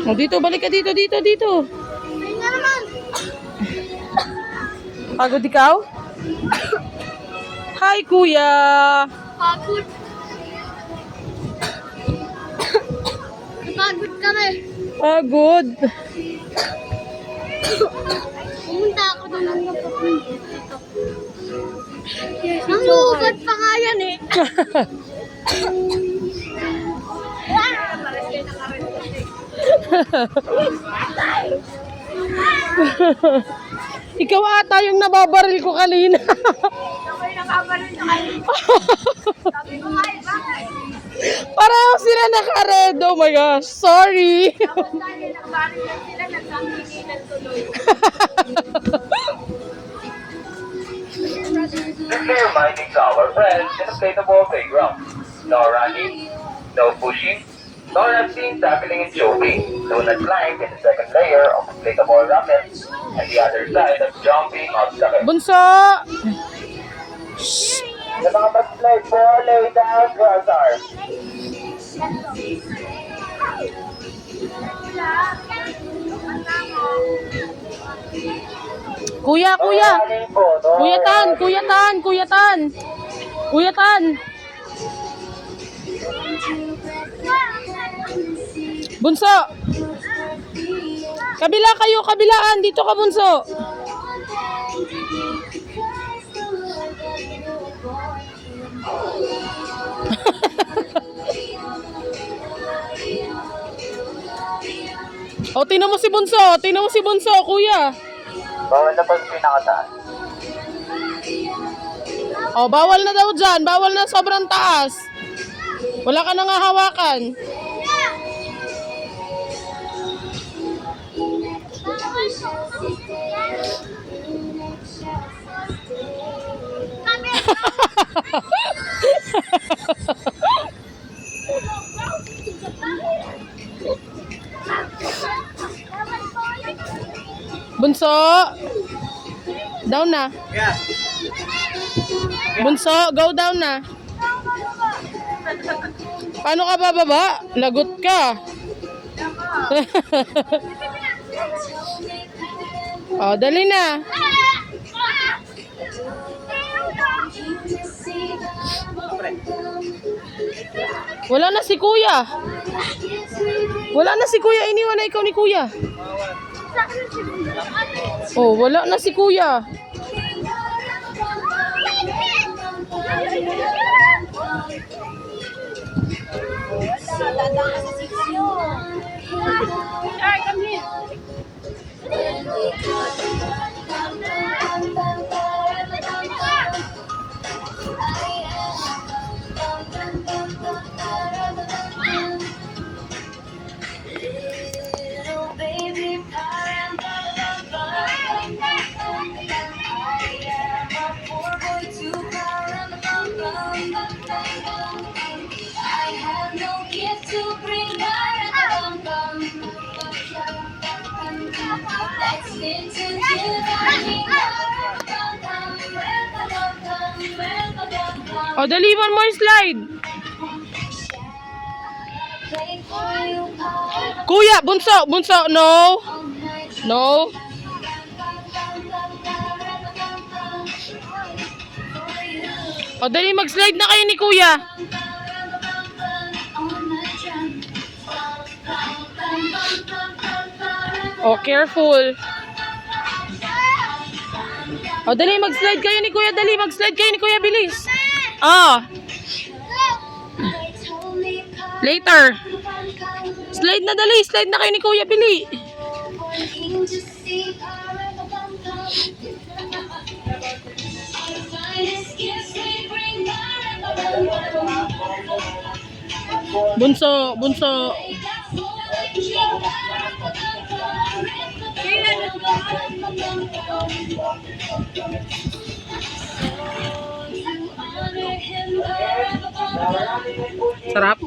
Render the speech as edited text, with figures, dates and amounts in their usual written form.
Oh, dito, balik ka dito, dito. Ayun nga naman. Pagod ikaw? Hi, kuya. Pagod. Napagod kami. Pagod. Pumunta ako doon ng napapunta. Ang lugat pa nga yan eh. Ikaw ata yung nababaril ko kanina. Ako'y nakabaril na kayo. Sabi ko nga, bakit? Pareho sila naka-red. Oh my gosh. Sorry. Tapos dahil nakabaril na sila, nagsaminginan tuloy. Just a reminding to our friends in a inflatable playground. No running, no pushing, no nesting, tackling, and choking. Do not climb in the second layer of inflatable rapids and the other side of jumping obstacles. Bunso. Sa mga mag-slide po, lay down, cross arms. Kuya. Running po, no Kuya Tan. Bunso. Kabila kayo, kabilaan. Dito ka, bunso. O, tinan mo si bunso, kuya. Bawal na pag pinakataas. O, bawal na daw dyan. Bawal na sobrang taas. Wala ka nang hahawakan. Bunso. Down na. Yeah. Bunso, go down na. Paano ka bababa? Lagot ka. O, dali na. Wala na si kuya. Iniwan na ikaw ni kuya. Oh, wala na si kuya. Ay, kami. O, dali, one more slide. Kuya, bunso, no. O, dali, mag-slide na kayo ni kuya. O, careful. O, dali, mag-slide kayo ni kuya, bilis. Later. Slide na kayo ni kuya, bili. Bunso. Sarap.